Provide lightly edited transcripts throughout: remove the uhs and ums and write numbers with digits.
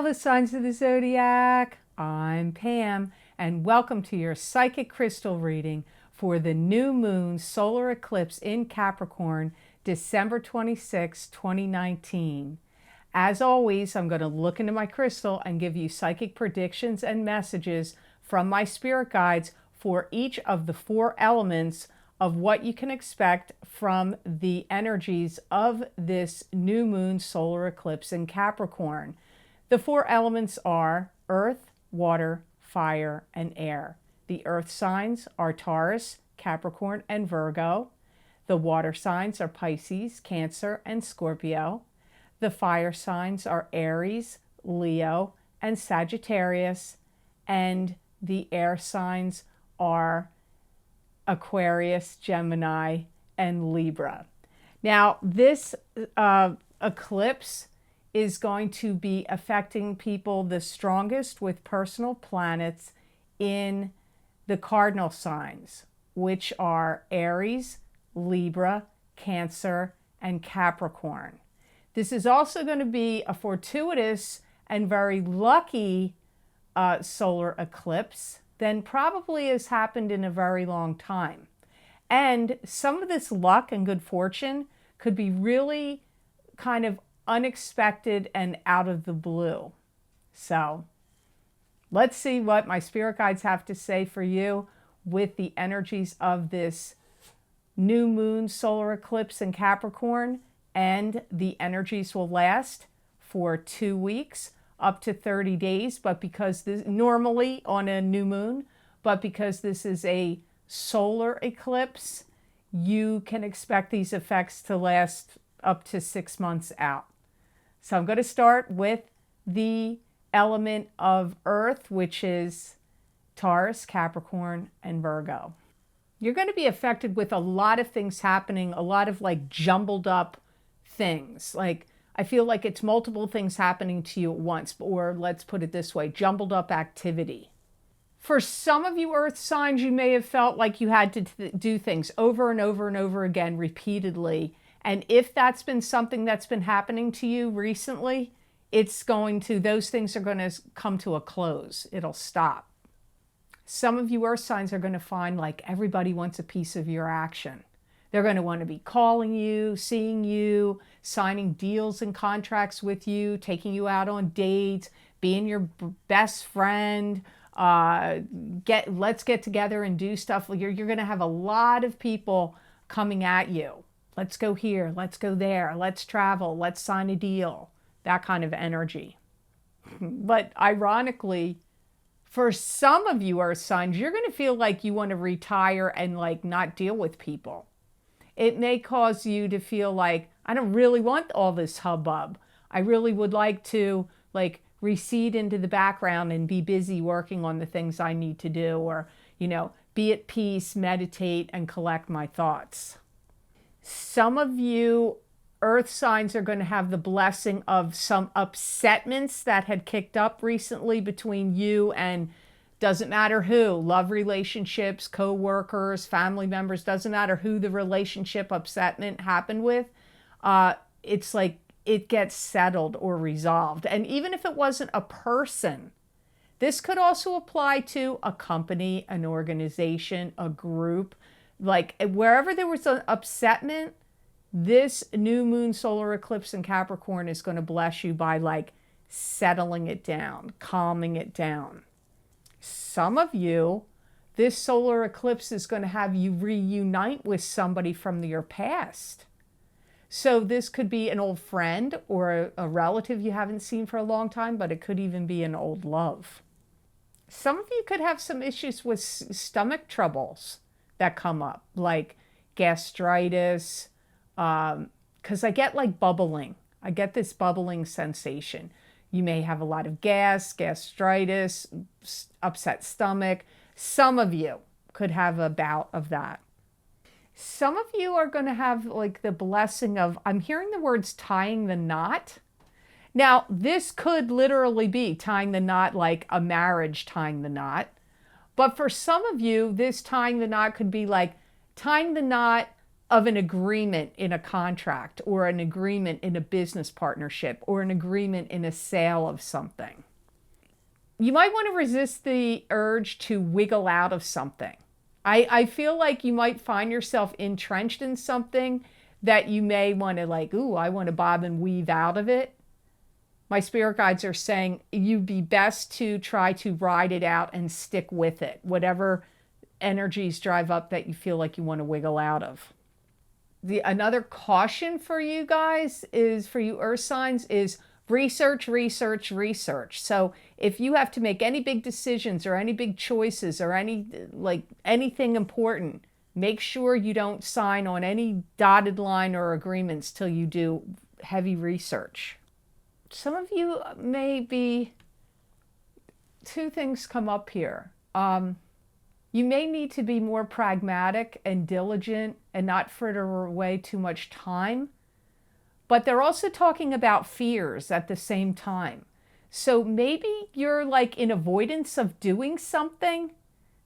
Hello, signs of the zodiac. I'm Pam, and welcome to your psychic crystal reading for the new moon solar eclipse in Capricorn, December 26, 2019. As always, I'm going to look into my crystal and give you psychic predictions and messages from my spirit guides for each of the four elements of what you can expect from the energies of this new moon solar eclipse in Capricorn. The four elements are earth, water, fire, and air. The earth signs are Taurus, Capricorn, and Virgo. The water signs are Pisces, Cancer, and Scorpio. The fire signs are Aries, Leo, and Sagittarius. And the air signs are Aquarius, Gemini, and Libra. Now, this eclipse is going to be affecting people the strongest with personal planets in the cardinal signs, which are Aries, Libra, Cancer, and Capricorn. This is also going to be a fortuitous and very lucky solar eclipse than probably has happened in a very long time. And some of this luck and good fortune could be really kind of unexpected and out of the blue. So let's see what my spirit guides have to say for you with the energies of this new moon solar eclipse in Capricorn. And the energies will last for 2 weeks, up to 30 days. But because this normally on a new moon, but because this is a solar eclipse, you can expect these effects to last up to 6 months out. So I'm going to start with the element of earth, which is Taurus, Capricorn, and Virgo. You're going to be affected with a lot of things happening, a lot of like jumbled up things. Like I feel like it's multiple things happening to you at once, or let's put it this way, jumbled up activity. For some of you earth signs, you may have felt like you had to do things over and over and over again repeatedly. And if that's been something that's been happening to you recently, those things are going to come to a close. It'll stop. Some of you earth signs are going to find like everybody wants a piece of your action. They're going to want to be calling you, seeing you, signing deals and contracts with you, taking you out on dates, being your best friend. Let's get together and do stuff. You're going to have a lot of people coming at you. Let's go here, let's go there, let's travel, let's sign a deal. That kind of energy. But ironically, for some of you earth signs, you're going to feel like you want to retire and like not deal with people. It may cause you to feel like, I don't really want all this hubbub. I really would like to like recede into the background and be busy working on the things I need to do, or, be at peace, meditate, and collect my thoughts. Some of you earth signs are going to have the blessing of some upsetments that had kicked up recently between you and doesn't matter who, love relationships, co-workers, family members, doesn't matter who the relationship upsetment happened with. It's like it gets settled or resolved. And even if it wasn't a person, this could also apply to a company, an organization, a group. Like wherever there was an upsetment, this new moon solar eclipse in Capricorn is going to bless you by like settling it down, calming it down. Some of you, this solar eclipse is going to have you reunite with somebody from your past. So this could be an old friend or a relative you haven't seen for a long time, but it could even be an old love. Some of you could have some issues with stomach troubles that come up, like gastritis, because I get like bubbling. I get this bubbling sensation. You may have a lot of gas, gastritis, upset stomach. Some of you could have a bout of that. Some of you are going to have like the blessing of, I'm hearing the words tying the knot. Now, this could literally be tying the knot like a marriage tying the knot. But for some of you, this tying the knot could be like tying the knot of an agreement in a contract, or an agreement in a business partnership, or an agreement in a sale of something. You might want to resist the urge to wiggle out of something. I feel like you might find yourself entrenched in something that you may want to like, ooh, I want to bob and weave out of it. My spirit guides are saying you'd be best to try to ride it out and stick with it, whatever energies drive up that you feel like you want to wiggle out of. Another caution for you guys is, for you earth signs, is research, research, research. So if you have to make any big decisions or any big choices or anything important, make sure you don't sign on any dotted line or agreements till you do heavy research. Some of you two things come up here. You may need to be more pragmatic and diligent and not fritter away too much time. But they're also talking about fears at the same time. So maybe you're like in avoidance of doing something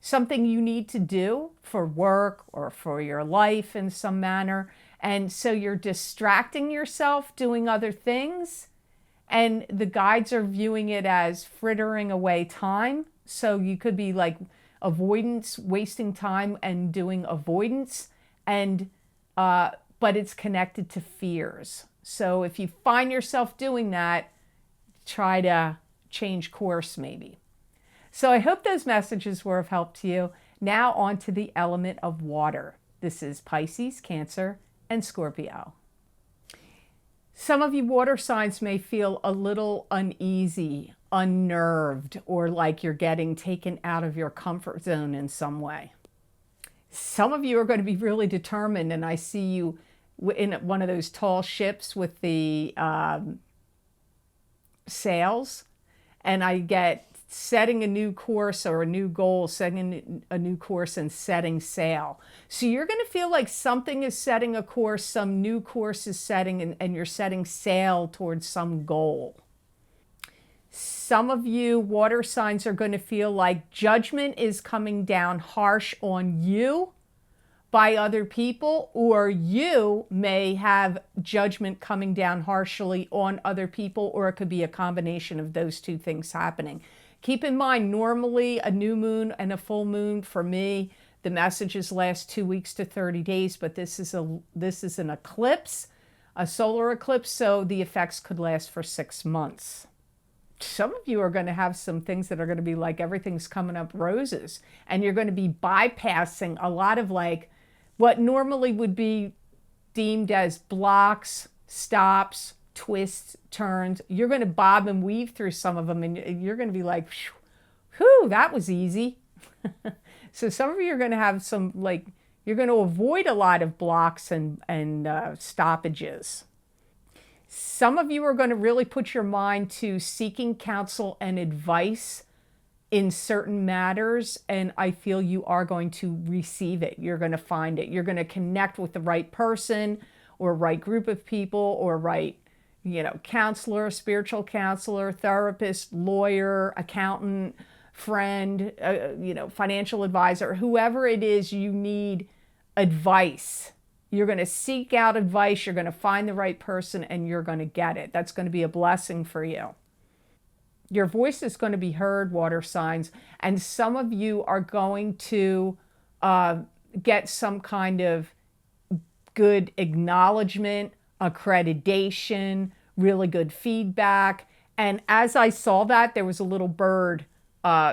you need to do for work or for your life in some manner. And so you're distracting yourself doing other things. And the guides are viewing it as frittering away time. So you could be like avoidance, wasting time and doing avoidance. But it's connected to fears. So if you find yourself doing that, try to change course maybe. So I hope those messages were of help to you. Now on to the element of water. This is Pisces, Cancer, and Scorpio. Some of you water signs may feel a little uneasy, unnerved, or like you're getting taken out of your comfort zone in some way. Some of you are going to be really determined, and I see you in one of those tall ships with the sails, and I get setting a new course or a new goal, setting a new course and setting sail. So you're going to feel like something is setting a course, some new course is setting, and you're setting sail towards some goal. Some of you water signs are going to feel like judgment is coming down harsh on you by other people, or you may have judgment coming down harshly on other people, or it could be a combination of those two things happening. Keep in mind, normally a new moon and a full moon, for me, the messages last 2 weeks to 30 days, but this is an eclipse, a solar eclipse, so the effects could last for 6 months. Some of you are going to have some things that are going to be like everything's coming up roses, and you're going to be bypassing a lot of like what normally would be deemed as blocks, stops, twists, turns. You're going to bob and weave through some of them, and you're going to be like, whew, that was easy. So some of you are going to have some, like, you're going to avoid a lot of blocks and stoppages. Some of you are going to really put your mind to seeking counsel and advice in certain matters, and I feel you are going to receive it. You're going to find it. You're going to connect with the right person or right group of people or right, counselor, spiritual counselor, therapist, lawyer, accountant, friend, financial advisor, whoever it is you need advice. You're going to seek out advice. You're going to find the right person and you're going to get it. That's going to be a blessing for you. Your voice is going to be heard, water signs, and some of you are going to get some kind of good acknowledgement, accreditation, really good feedback. And as I saw that, there was a little bird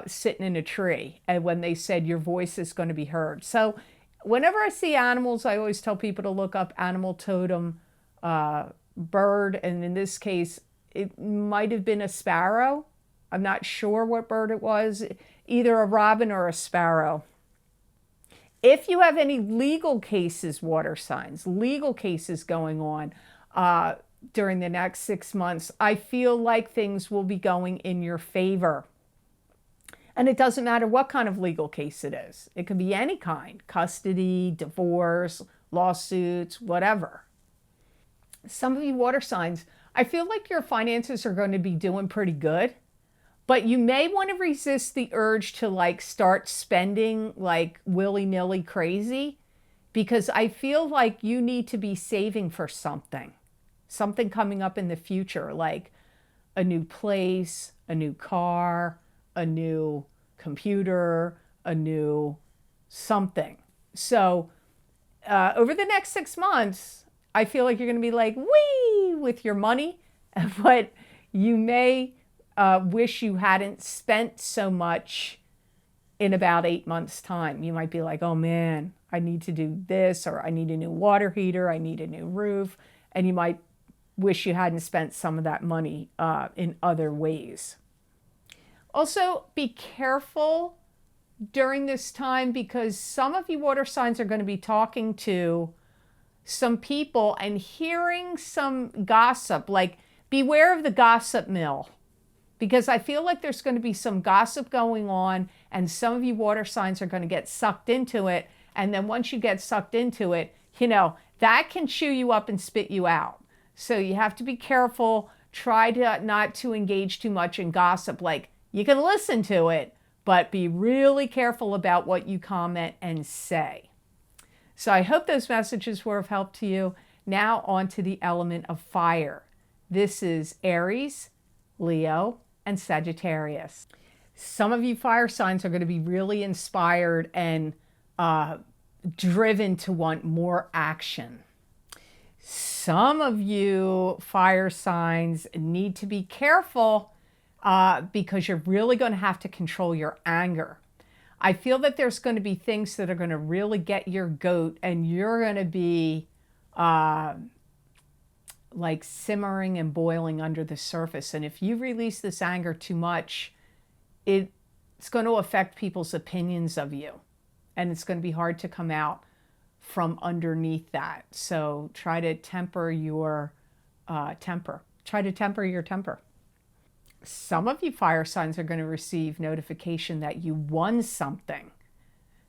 sitting in a tree, and when they said your voice is going to be heard. So whenever I see animals, I always tell people to look up animal totem bird, and in this case, it might have been a sparrow. I'm not sure what bird it was, either a robin or a sparrow. If you have any legal cases, water signs, legal cases going on during the next 6 months, I feel like things will be going in your favor. And it doesn't matter what kind of legal case it is. It could be any kind, custody, divorce, lawsuits, whatever. Some of you water signs, I feel like your finances are going to be doing pretty good, but you may want to resist the urge to like start spending like willy-nilly crazy, because I feel like you need to be saving for something coming up in the future, like a new place, a new car, a new computer, a new something. So over the next 6 months, I feel like you're going to be like, wee, with your money, but you may wish you hadn't spent so much in about 8 months' time. You might be like, oh man, I need to do this, or I need a new water heater, I need a new roof, and you might wish you hadn't spent some of that money in other ways. Also, be careful during this time, because some of you water signs are going to be talking to some people and hearing some gossip. Like, beware of the gossip mill, because I feel like there's going to be some gossip going on, and some of you water signs are going to get sucked into it. And then once you get sucked into it, that can chew you up and spit you out. So you have to be careful. Try to not to engage too much in gossip. Like, you can listen to it, but be really careful about what you comment and say. So I hope those messages were of help to you. Now on to the element of fire. This is Aries, Leo, and Sagittarius. Some of you fire signs are going to be really inspired and driven to want more action. Some of you fire signs need to be careful because you're really going to have to control your anger. I feel that there's going to be things that are going to really get your goat, and you're going to be like simmering and boiling under the surface. And if you release this anger too much, it's going to affect people's opinions of you. And it's going to be hard to come out from underneath that. So try to temper your temper. Try to temper your temper. Some of you fire signs are going to receive notification that you won something.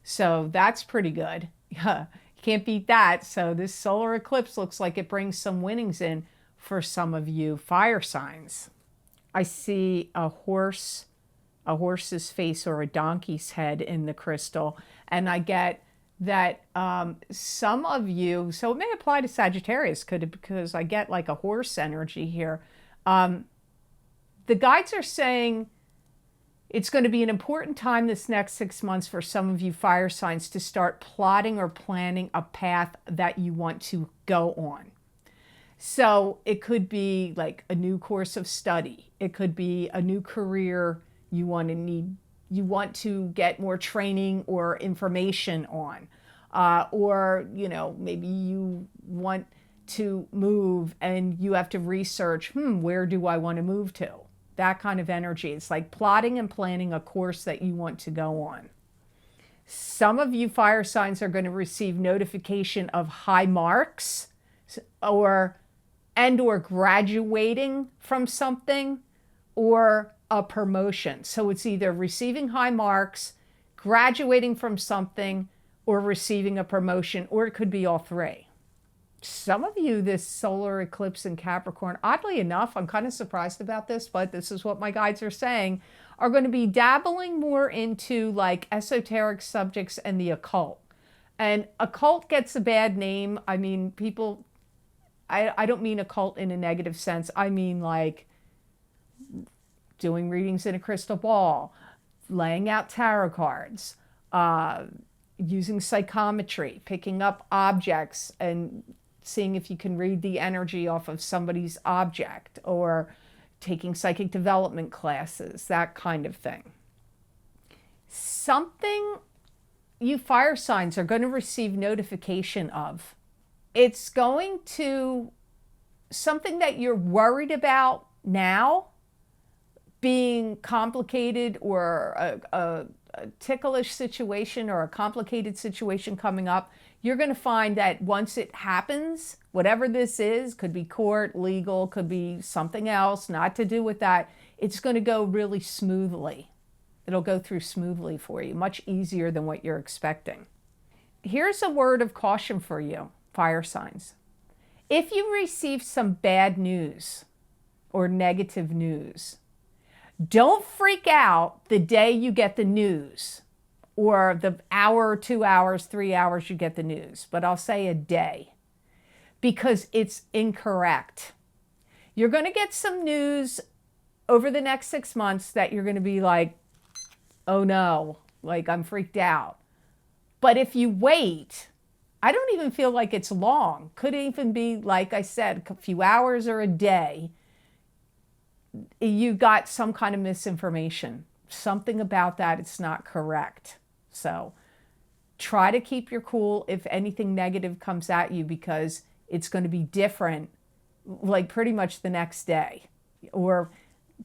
So that's pretty good. You can't beat that. So this solar eclipse looks like it brings some winnings in for some of you fire signs. I see a horse's face or a donkey's head in the crystal. And I get that some of you, so it may apply to Sagittarius, because I get like a horse energy here. The guides are saying it's going to be an important time this next 6 months for some of you fire signs to start plotting or planning a path that you want to go on. So it could be like a new course of study. It could be a new career you want to get more training or information on. Or, maybe you want to move and you have to research, where do I want to move to? That kind of energy. It's like plotting and planning a course that you want to go on. Some of you fire signs are going to receive notification of high marks or graduating from something or a promotion. So it's either receiving high marks, graduating from something, or receiving a promotion, or it could be all three. Some of you, this solar eclipse in Capricorn, oddly enough, I'm kind of surprised about this, but this is what my guides are saying, are going to be dabbling more into like esoteric subjects and the occult. And occult gets a bad name. I mean, people, I don't mean occult in a negative sense. I mean like doing readings in a crystal ball, laying out tarot cards, using psychometry, picking up objects and seeing if you can read the energy off of somebody's object, or taking psychic development classes, that kind of thing. Something you fire signs are going to receive notification of. It's going to, something that you're worried about now being complicated, or a ticklish situation or a complicated situation coming up, you're going to find that once it happens, whatever this is, could be court, legal, could be something else, not to do with that, it's going to go really smoothly. It'll go through smoothly for you, much easier than what you're expecting. Here's a word of caution for you, fire signs. If you receive some bad news or negative news, don't freak out the day you get the news or the hour, 2 hours, 3 hours you get the news, but I'll say a day because it's incorrect. You're going to get some news over the next 6 months that you're going to be like, oh no, like I'm freaked out. But if you wait, I don't even feel like it's long. Could even be, like I said, a few hours or a day. You got some kind of misinformation. Something about that, it's not correct. So try to keep your cool if anything negative comes at you, because it's going to be different, like pretty much the next day or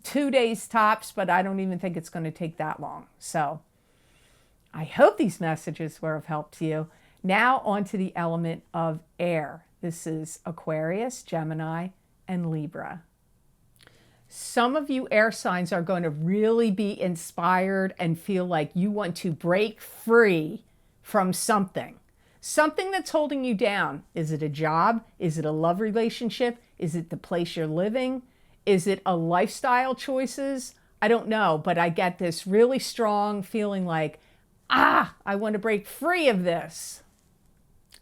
2 days tops, but I don't even think it's going to take that long. So I hope these messages were of help to you. Now on to the element of air. This is Aquarius, Gemini, and Libra. Some of you air signs are going to really be inspired and feel like you want to break free from something. Something that's holding you down. Is it a job? Is it a love relationship? Is it the place you're living? Is it a lifestyle choices? I don't know, but I get this really strong feeling like, I want to break free of this.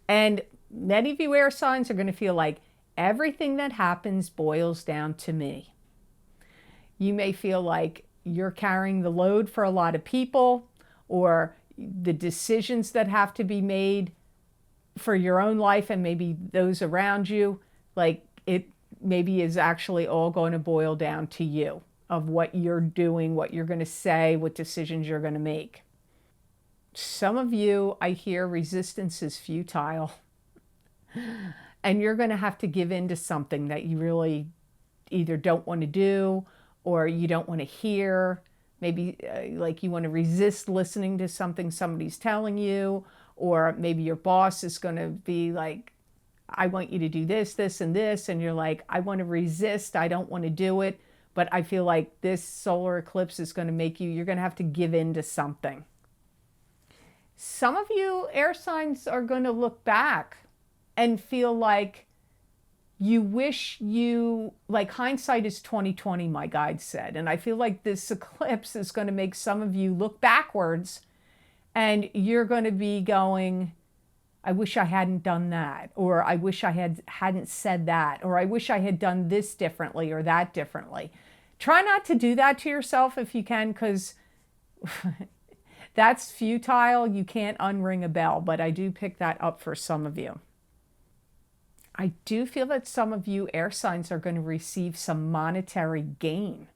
And many of you air signs are going to feel like everything that happens boils down to me. You may feel like you're carrying the load for a lot of people, or the decisions that have to be made for your own life and maybe those around you, like it maybe is actually all going to boil down to you, of what you're doing, what you're going to say, what decisions you're going to make. Some of you, I hear resistance is futile. And you're going to have to give in to something that you really either don't want to do or you don't want to hear. Maybe like you want to resist listening to something somebody's telling you, or maybe your boss is going to be like, I want you to do this, this, and this. And you're like, I want to resist. I don't want to do it. But I feel like this solar eclipse is going to make you, you're going to have to give in to something. Some of you air signs are going to look back and feel like you wish you, like hindsight is 20/20, my guide said. And I feel like this eclipse is going to make some of you look backwards, and you're going to be going, I wish I hadn't done that, or I wish I hadn't said that, or I wish I had done this differently or that differently. Try not to do that to yourself if you can, because that's futile. You can't unring a bell, but I do pick that up for some of you. I do feel that some of you air signs are going to receive some monetary gain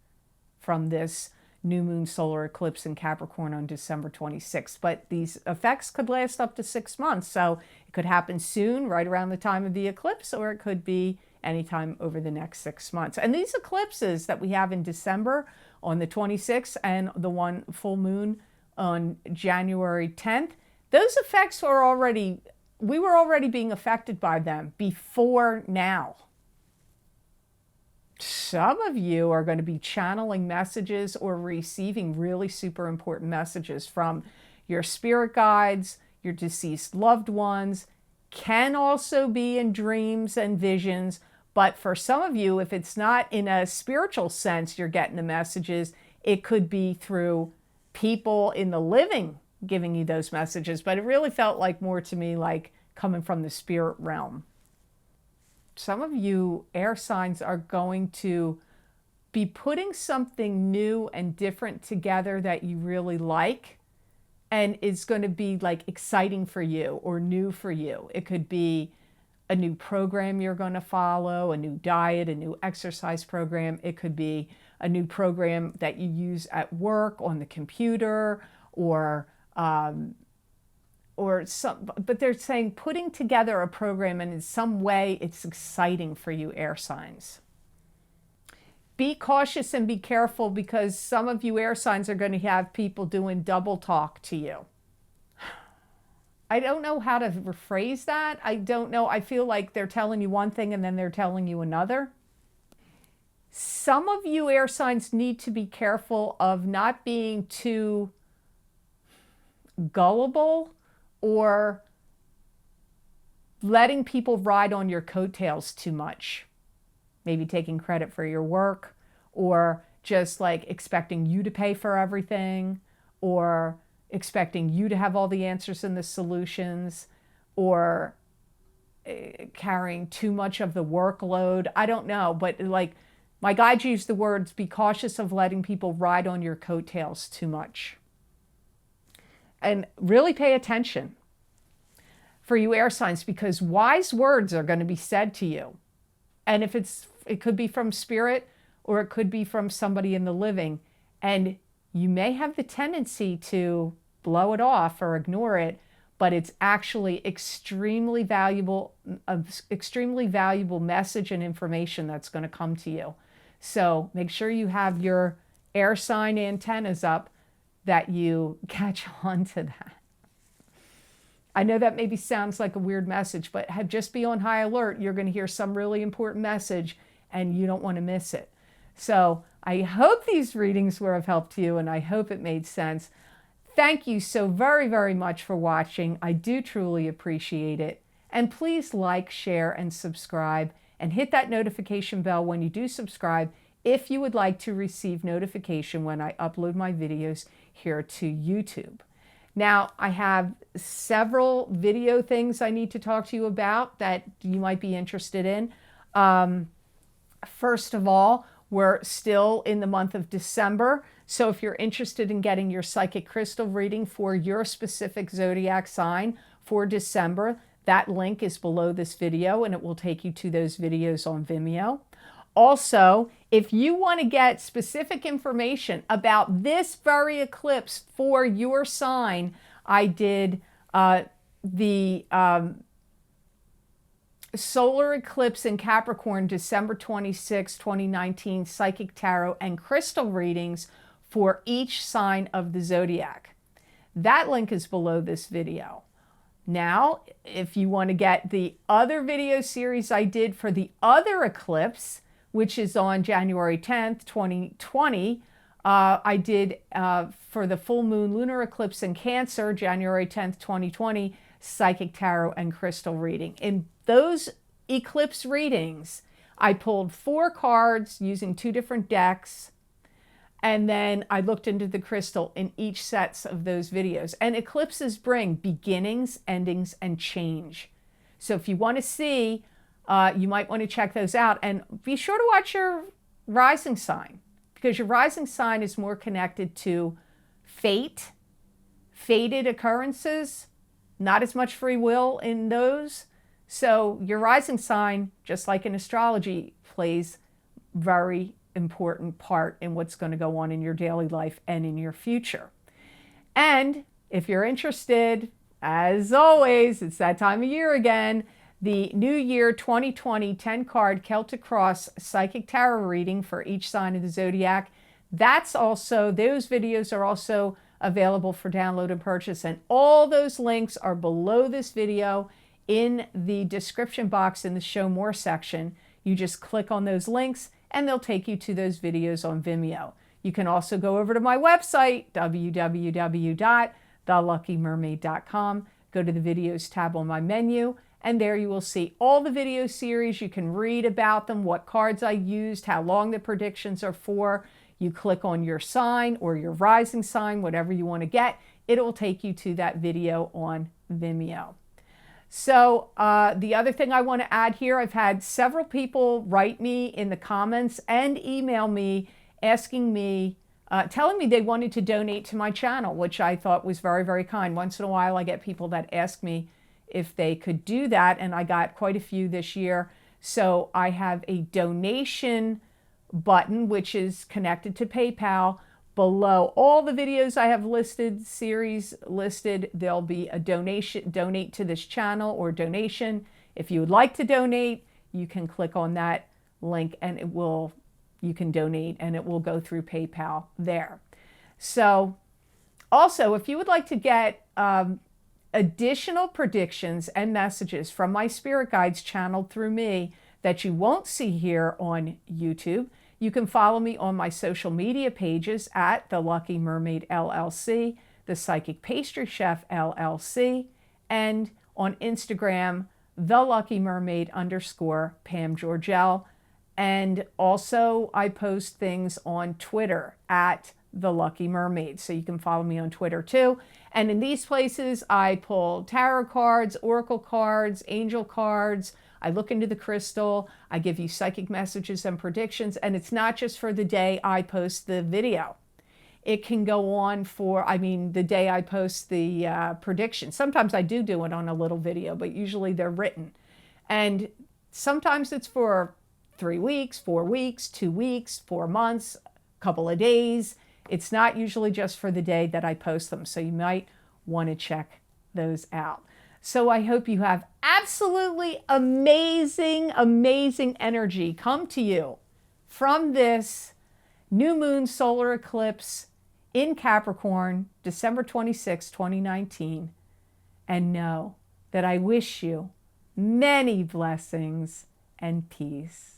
from this new moon solar eclipse in Capricorn on December 26th. But these effects could last up to 6 months. So it could happen soon, right around the time of the eclipse, or it could be anytime over the next 6 months. And these eclipses that we have in December on the 26th and the one full moon on January 10th, those effects are already, we were already being affected by them before now. Some of you are going to be channeling messages or receiving really super important messages from your spirit guides, your deceased loved ones, can also be in dreams and visions. But for some of you, if it's not in a spiritual sense you're getting the messages, it could be through people in the living giving you those messages. But it really felt like more to me like coming from the spirit realm. Some of you air signs are going to be putting something new and different together that you really like, and it's going to be like exciting for you or new for you. It could be a new program you're going to follow, a new diet, a new exercise program. It could be a new program that you use at work on the computer, or some, but they're saying putting together a program, and in some way it's exciting for you air signs. Be cautious and be careful, because some of you air signs are going to have people doing double talk to you. I don't know how to rephrase that. I don't know. I feel like they're telling you one thing and then they're telling you another. Some of you air signs need to be careful of not being too gullible or letting people ride on your coattails too much. Maybe taking credit for your work, or just like expecting you to pay for everything, or expecting you to have all the answers and the solutions, or carrying too much of the workload. I don't know, but like my guides use the words, be cautious of letting people ride on your coattails too much. And really pay attention for you air signs, because wise words are going to be said to you. And if it could be from spirit, or it could be from somebody in the living. And you may have the tendency to blow it off or ignore it, but it's actually extremely valuable message and information that's going to come to you. So make sure you have your air sign antennas up, that you catch on to that. I know that maybe sounds like a weird message, but just be on high alert. You're going to hear some really important message and you don't want to miss it. So I hope these readings were of help to you, and I hope it made sense. Thank you so very, very much for watching. I do truly appreciate it. And please like, share, and subscribe, and hit that notification bell when you do subscribe if you would like to receive notification when I upload my videos here to YouTube. Now, I have several video things I need to talk to you about that you might be interested in. First of all, we're still in the month of December. So if you're interested in getting your psychic crystal reading for your specific zodiac sign for December, that link is below this video and it will take you to those videos on Vimeo. Also, if you want to get specific information about this very eclipse for your sign, I did the solar eclipse in Capricorn, December 26, 2019, psychic tarot and crystal readings for each sign of the zodiac. That link is below this video. Now, if you want to get the other video series I did for the other eclipse, which is on January 10th, 2020, I did for the full moon lunar eclipse in Cancer, January 10th, 2020, psychic tarot and crystal reading. In those eclipse readings, I pulled 4 cards using 2 different decks, and then I looked into the crystal in each sets of those videos. And eclipses bring beginnings, endings, and change. So if you want to see, you might want to check those out. And be sure to watch your rising sign, because your rising sign is more connected to fate, fated occurrences, not as much free will in those. So your rising sign, just like in astrology, plays very important part in what's going to go on in your daily life and in your future. And if you're interested, as always, it's that time of year again, the New Year 2020 10-card Celtic Cross Psychic Tarot reading for each sign of the zodiac. Those videos are also available for download and purchase, and all those links are below this video in the description box in the Show More section. You just click on those links and they'll take you to those videos on Vimeo. You can also go over to my website, www.theluckymermaid.com, go to the videos tab on my menu, and there you will see all the video series. You can read about them, what cards I used, how long the predictions are for. You click on your sign or your rising sign, whatever you want to get, it will take you to that video on Vimeo. So the other thing I want to add here, I've had several people write me in the comments and email me asking me, telling me they wanted to donate to my channel, which I thought was very, very kind. Once in a while I get people that ask me if they could do that, and I got quite a few this year. So I have a donation button, which is connected to PayPal. Below all the videos I have listed, series listed, there'll be a donation, donate to this channel, or donation. If you would like to donate, you can click on that link and you can donate, and it will go through PayPal there. So also, if you would like to get additional predictions and messages from my spirit guides channeled through me that you won't see here on YouTube, you can follow me on my social media pages at The Lucky Mermaid LLC, The Psychic Pastry Chef LLC, and on Instagram, The Lucky Mermaid _ Pam Georgel. And also I post things on Twitter at the Lucky Mermaid. So you can follow me on Twitter too. And in these places, I pull tarot cards, oracle cards, angel cards. I look into the crystal. I give you psychic messages and predictions. And it's not just for the day I post the video. It can go on for, the day I post the prediction. Sometimes I do it on a little video, but usually they're written. And sometimes it's for 3 weeks, 4 weeks, 2 weeks, 4 months, a couple of days. It's not usually just for the day that I post them. So you might want to check those out. So I hope you have absolutely amazing, amazing energy come to you from this new moon solar eclipse in Capricorn, December 26, 2019. And know that I wish you many blessings and peace.